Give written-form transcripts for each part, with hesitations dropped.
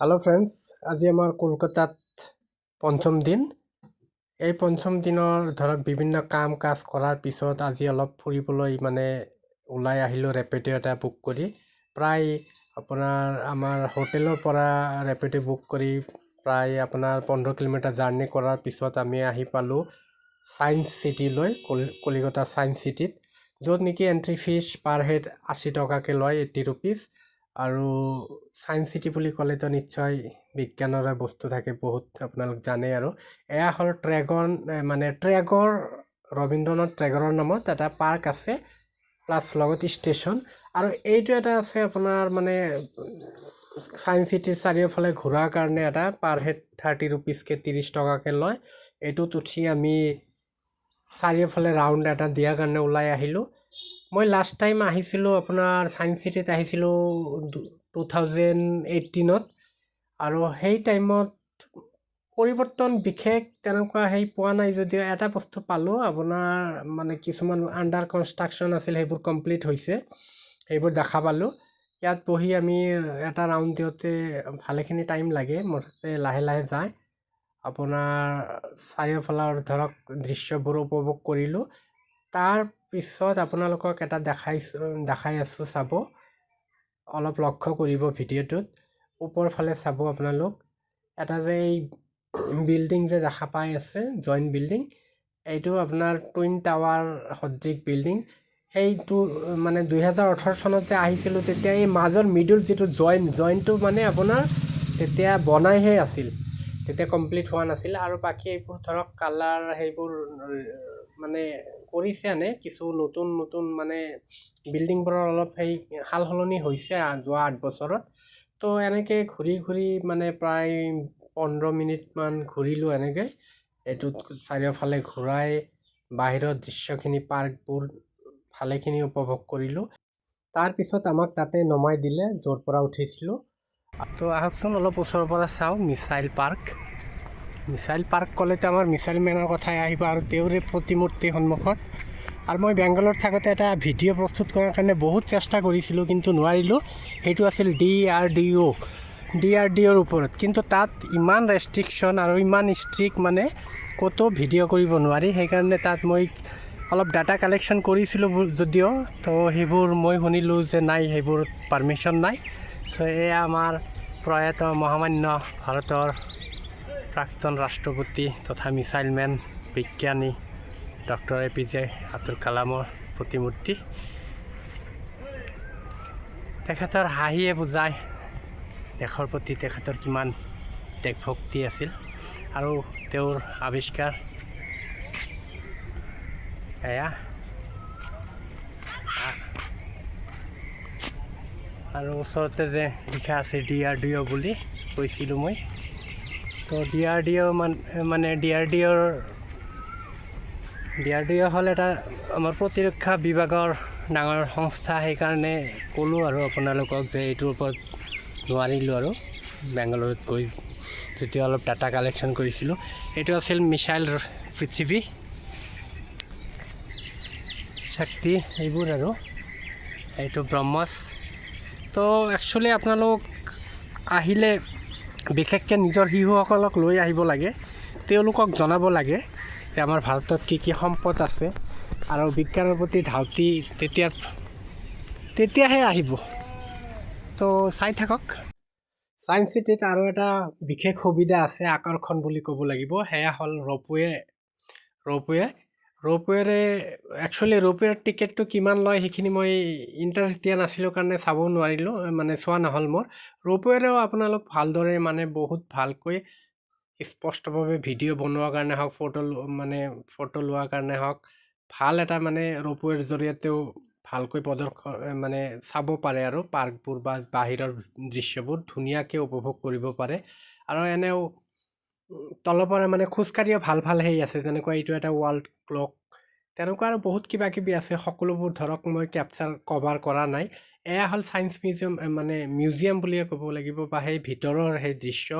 Hello friends, আজি আমাৰ কলকাতাত পঞ্চম দিন। এই পঞ্চম দিনৰ ধৰক বিভিন্ন কাম কাজ কৰাৰ পিছত আজি অলপ ফুৰিবলৈ ওলাই আহিলোঁ ৰেপিড' এটা বুক কৰি। প্ৰায় আপোনাৰ আমাৰ হোটেলৰ পৰা ৰেপিড' বুক কৰি প্ৰায় আপোনাৰ 15 কিলোমিটাৰ জাৰ্ণি কৰাৰ পিছত আমি আহি পালোঁ ছায়েন্স চিটিলৈ, কলিকতা ছায়েন্স চিটিত, য'ত নেকি এণ্ট্ৰি ফিজ পাৰ হেড 80 টকাকৈ লয়, 80 ৰুপিজ। আৰু ছায়েন্স চিটি বুলি ক'লেতো নিশ্চয় বিজ্ঞানৰে বস্তু থাকে, বহুত আপোনালোক জানে। আৰু এয়া হ'ল ট্ৰেগৰ ৰবীন্দ্ৰনাথ ট্ৰেগৰৰ নামত এটা পাৰ্ক আছে, প্লাছ লগত ষ্টেচন। আৰু এইটো এটা আছে আপোনাৰ ছায়েন্স চিটিৰ চাৰিওফালে ঘূৰাৰ কাৰণে এটা পাৰ হেড 30 ৰুপিজকৈ 30 টকাকৈ লয়। এইটোত উঠি আমি চাৰিওফালে ৰাউণ্ড এটা দিয়াৰ কাৰণে ওলাই আহিলোঁ। মই লাষ্ট টাইম আহিছিলোঁ আপোনাৰ ছায়েন্স চিটিত আহিছিলোঁ 2018-ত। আৰু সেই টাইমত পৰিৱৰ্তন বিশেষ তেনেকুৱা পোৱা নাই, যদিও এটা বস্তু পালোঁ, আপোনাৰ কিছুমান আণ্ডাৰ কনষ্ট্ৰাকশ্যন আছিল, সেইবোৰ কমপ্লিট হৈছে, সেইবোৰ দেখা পালোঁ। ইয়াত বহি আমি এটা ৰাউণ্ড দিওঁতে ভালেখিনি টাইম লাগে, মুঠতে লাহে লাহে যায়। আপোনাৰ চাৰিওফালৰ ধৰক দৃশ্যবোৰ উপভোগ কৰিলোঁ। তাৰ পিছত আপোনালোকক এটা দেখাই আছোঁ, চাব, অলপ লক্ষ্য কৰিব ভিডিঅ'টোত। ওপৰ ফালে চাব আপোনালোক, এটা যে এই বিল্ডিং যে দেখা পাই আছে, জইণ্ট বিল্ডিং, এইটো আপোনাৰ টুইন টাৱাৰ সদৃশ বিল্ডিং। সেইটো 2018 চনত যে আহিছিলোঁ, তেতিয়া এই মাজৰ মিডল যিটো জইণ্টটো আপোনাৰ তেতিয়া বনাইহে আছিল, তেতিয়া কমপ্লিট হোৱা নাছিল। আৰু বাকী এইবোৰ ধৰক কালাৰ সেইবোৰ কৰিছে, কিছু নতুন নতুন বিল্ডিংবোৰৰ অলপ সাল সলনি হৈছে যোৱা 8 বছৰত। তো এনেকৈ ঘূৰি ঘূৰি প্ৰায় 15 মিনিটমান ঘূৰিলোঁ এনেকৈ। এইটোত চাৰিওফালে ঘূৰাই বাহিৰৰ দৃশ্যখিনি, পাৰ্কবোৰ ভালেখিনি উপভোগ কৰিলোঁ। তাৰপিছত আমাক তাতে নমাই দিলে য'ৰ পৰা উঠিছিলোঁ। তো আহকচোন অলপ ওচৰৰ পৰা চাওঁ মিছাইল পাৰ্ক। মিছাইল পাৰ্ক ক'লেতো আমাৰ মিছাইল মেনৰ কথাই আহিব, আৰু তেওঁৰে প্ৰতিমূৰ্তি সন্মুখত। আৰু মই বেংগলোৰত থাকোঁতে এটা ভিডিঅ' প্ৰস্তুত কৰাৰ কাৰণে বহুত চেষ্টা কৰিছিলোঁ, কিন্তু নোৱাৰিলোঁ। সেইটো আছিল DRDOৰ ওপৰত, কিন্তু তাত ইমান ৰেষ্ট্ৰিকশ্যন আৰু ইমান ষ্ট্ৰিক্ট, ক'তো ভিডিঅ' কৰিব নোৱাৰি। সেইকাৰণে তাত মই অলপ ডাটা কালেকশ্যন কৰিছিলোঁ যদিও, তো সেইবোৰ মই শুনিলোঁ যে নাই, সেইবোৰ পাৰ্মিশ্যন নাই। চ' এয়া আমাৰ প্ৰয়াত মহামান্য ভাৰতৰ প্ৰাক্তন ৰাষ্ট্ৰপতি তথা মিছাইলমেন বিজ্ঞানী ডক্টৰ APJ আব্দুল কালামৰ প্ৰতিমূৰ্তি। তেখেতৰ হাঁহিয়ে বুজায় দেশৰ প্ৰতি তেখেতৰ কিমান দেশভক্তি আছিল, আৰু তেওঁৰ আৱিষ্কাৰ এয়া। আৰু ওচৰতে যে লিখা আছে DRDO বুলি কৈছিলোঁ মই, তো DRDO হ'ল এটা আমাৰ প্ৰতিৰক্ষা বিভাগৰ ডাঙৰ সংস্থা। সেইকাৰণে ক'লোঁ আৰু আপোনালোকক যে এইটোৰ ওপৰত নোৱাৰিলোঁ, আৰু বেংগালুৰুত গৈ যেতিয়া অলপ ডাটা কালেকশ্যন কৰিছিলোঁ। এইটো আছিল মিছাইল পৃথিৱী শক্তি, এইবোৰ। আৰু এইটো ব্ৰহ্মছ। তো একচুৱেলি আপোনালোক আহিলে বিশেষকৈ নিজৰ শিশুসকলক লৈ আহিব লাগে, তেওঁলোকক জনাব লাগে যে আমাৰ ভাৰতত কি কি সম্পদ আছে, আৰু বিজ্ঞানৰ প্ৰতি ধাউতি তেতিয়াহে আহিব। তো চাই থাকক। ছায়েন্স চিটিত আৰু এটা বিশেষ সুবিধা আছে, আকৰ্ষণ বুলি ক'ব লাগিব, সেয়া হ'ল ৰ'পৱেৰে একচুৱেলি ৰ'পৱেৰ টিকেটটো কিমান লয় সেইখিনি মই ইণ্টাৰেষ্ট দিয়া নাছিলোঁ কাৰণে চাব নোৱাৰিলোঁ, চোৱা নহ'ল মোৰ। ৰ'পৱেৰেও আপোনালোক ভালদৰে বহুত ভালকৈ স্পষ্টভাৱে ভিডিঅ' বনোৱাৰ কাৰণে হওক, ফটো লোৱাৰ কাৰণে হওক, ভাল এটা ৰ'পৱেৰ জৰিয়তেও ভালকৈ চাব পাৰে, আৰু পাৰ্কবোৰ বা বাহিৰৰ দৃশ্যবোৰ ধুনীয়াকৈ উপভোগ কৰিব পাৰে। আৰু এনেও তলৰ পৰা খোজকাঢ়িও ভাল আছে, যেনেকুৱা এইটো এটা ৱাৰ্ল্ড ক্লক, তেনেকুৱা আৰু বহুত কিবা কিবি আছে। সকলোবোৰ ধৰক মই কভাৰ কৰা নাই। এয়া হ'ল ছায়েন্স মিউজিয়াম বুলিয়ে ক'ব লাগিব, বা সেই ভিতৰৰ সেই দৃশ্য।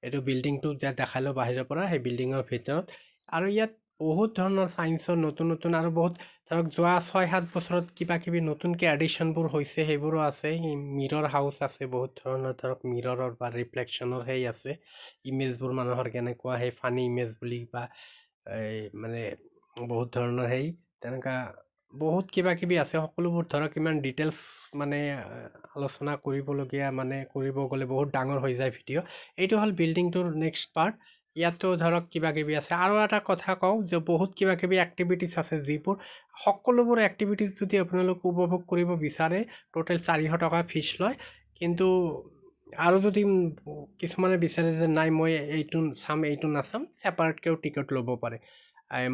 এইটো বিল্ডিংটো যে দেখালোঁ বাহিৰৰ পৰা, সেই বিল্ডিঙৰ ভিতৰত। আৰু ইয়াত বহুত ধৰণৰ ছায়েন্সৰ নতুন আৰু বহুত ধৰক যোৱা 6-7 বছৰত কিবা কিবি নতুনকৈ এডিশ্যনবোৰ হৈছে সেইবোৰো আছে। মিৰৰ হাউচ আছে, বহুত ধৰণৰ ধৰক মিৰৰৰ বা ৰিফ্লেকশ্যনৰ সেই আছে, ইমেজবোৰ মানুহৰ কেনেকুৱা সেই ফানি ইমেজ বুলি বা এই মানে বহুত ধৰণৰ সেই তেনেকুৱা বহুত কিবা কিবি আছে। সকলোবোৰ ধৰক ইমান ডিটেইলছ মানে আলোচনা কৰিবলগীয়া মানে কৰিব গ'লে বহুত ডাঙৰ হৈ যায় ভিডিঅ'। এইটো হ'ল বিল্ডিংটোৰ নেক্সট পাৰ্ট। ইয়াতো ধৰক কিবা কিবি আছে। আৰু এটা কথা কওঁ যে বহুত কিবা কিবি এক্টিভিটিছ আছে যিবোৰ সকলোবোৰ এক্টিভিটিছ যদি আপোনালোক উপভোগ কৰিব বিচাৰে টোটেল 400 টকা ফিজ লয়। কিন্তু আৰু যদি কিছুমানে বিচাৰে যে নাই মই এইটো চাম এইটো নাচাম, ছেপাৰেটকৈও টিকট ল'ব পাৰে।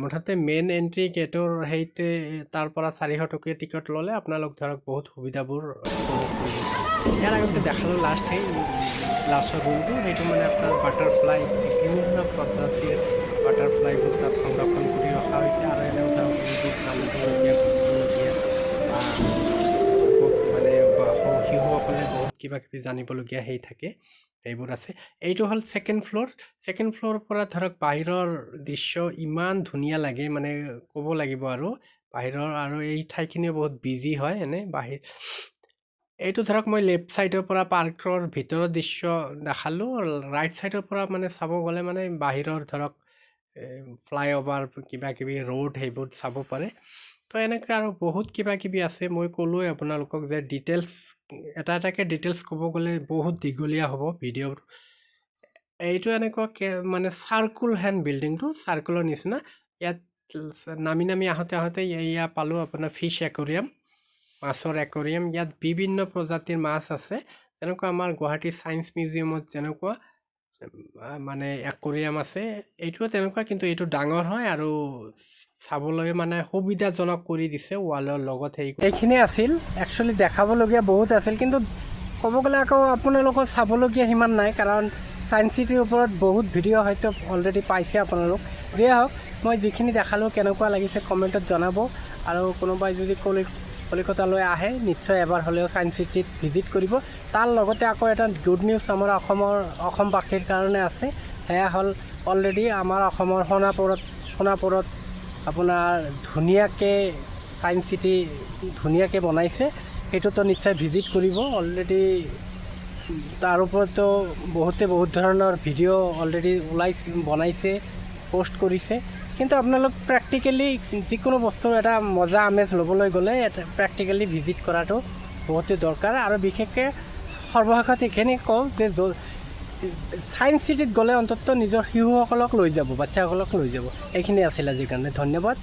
মুঠতে মেইন এণ্ট্ৰি গেটৰ সেইতে তাৰ পৰা 400 টকীয়া টিকট ল'লে আপোনালোক ধৰক বহুত সুবিধাবোৰ উপভোগ কৰিব পাৰে। ইয়াৰ আগত যে দেখালোঁ লাষ্ট সেই গ্লাছৰ ৰুমটো, সেইটো মানে আপোনাৰ বাটাৰফ্লাই বিভিন্ন প্ৰজাতিৰ বাটাৰফ্লাইবোৰ তাত সংৰক্ষণ কৰি ৰখা হৈছে। আৰু এনেও ধৰক যিবোৰ জানিবলগীয়া বুজিবলগীয়া বা মানে শিশুসকলে বহুত কিবা কিবি জানিবলগীয়া সেই থাকে, সেইবোৰ আছে। এইটো হ'ল ছেকেণ্ড ফ্ল'ৰ। ছেকেণ্ড ফ্ল'ৰৰ পৰা ধৰক বাহিৰৰ দৃশ্য ইমান ধুনীয়া লাগে মানে ক'ব লাগিব আৰু বাহিৰৰ। আৰু এই ঠাইখিনিও বহুত বিজি হয় এনে বাহিৰ। এইটো ধৰক মই লেফ্ট ছাইডৰ পৰা পাৰ্কৰ ভিতৰৰ দৃশ্য দেখালোঁ। ৰাইট ছাইডৰ পৰা মানে চাব গ'লে মানে বাহিৰৰ ধৰক ফ্লাইঅভাৰ কিবা কিবি ৰোড সেইবোৰ চাব পাৰে। তো এনেকৈ আৰু বহুত কিবা কিবি আছে। মই ক'লোৱে আপোনালোকক যে ডিটেইলছ এটা এটাকৈ ডিটেইলছ ক'ব গ'লে বহুত দীঘলীয়া হ'ব ভিডিঅ'ৰ। এইটো এনেকুৱা মানে চাৰ্কুল হেন বিল্ডিংটো, চাৰ্কুলৰ নিচিনা। ইয়াত নামি আহোঁতে এয়া পালোঁ আপোনাৰ ফিছ একুৰিয়াম, মাছৰ একুৰিয়াম। ইয়াত বিভিন্ন প্ৰজাতিৰ মাছ আছে, যেনেকুৱা আমাৰ গুৱাহাটী ছায়েন্স মিউজিয়ামত যেনেকুৱা মানে একুৰিয়াম আছে, এইটোও তেনেকুৱা, কিন্তু এইটো ডাঙৰ হয় আৰু চাবলৈ মানে সুবিধাজনক কৰি দিছে ৱালৰ লগত। এইখিনিয়ে আছিল একচুৱেলি, দেখাবলগীয়া বহুত আছিল, কিন্তু ক'ব গ'লে আকৌ আপোনালোকৰ চাবলগীয়া সিমান নাই, কাৰণ ছায়েন্স চিটিৰ ওপৰত বহুত ভিডিঅ' হয়তো অলৰেডি পাইছে আপোনালোক। যিয়ে হওক, মই যিখিনি দেখালোঁ কেনেকুৱা লাগিছে কমেণ্টত জনাব। আৰু কোনোবাই যদি কলিকতালৈ আহে নিশ্চয় এবাৰ হ'লেও ছায়েন্স চিটিত ভিজিট কৰিব। তাৰ লগতে আকৌ এটা গুড নিউজ আমাৰ অসমবাসীৰ কাৰণে আছে। সেয়া হ'ল অলৰেডি আমাৰ অসমৰ সোণাপুৰত আপোনাৰ ধুনীয়াকৈ ছায়েন্স চিটি ধুনীয়াকৈ বনাইছে, সেইটোতো নিশ্চয় ভিজিট কৰিব। অলৰেডি তাৰ ওপৰতো বহুত ধৰণৰ ভিডিঅ' অলৰেডি বনাইছে, পষ্ট কৰিছে। কিন্তু আপোনালোক প্ৰেক্টিকেলি যিকোনো বস্তুৰ এটা মজা আমেজ ল'বলৈ গ'লে প্ৰেক্টিকেলি ভিজিট কৰাটো বহুতেই দৰকাৰ। আৰু বিশেষকৈ সৰ্বশেষত এইখিনি কওঁ যে ছায়েন্স চিটিত গ'লে অন্ততঃ নিজৰ শিশুসকলক লৈ যাব, বাচ্চাসকলক লৈ যাব। এইখিনি আছিল আজিৰ কাৰণে, ধন্যবাদ।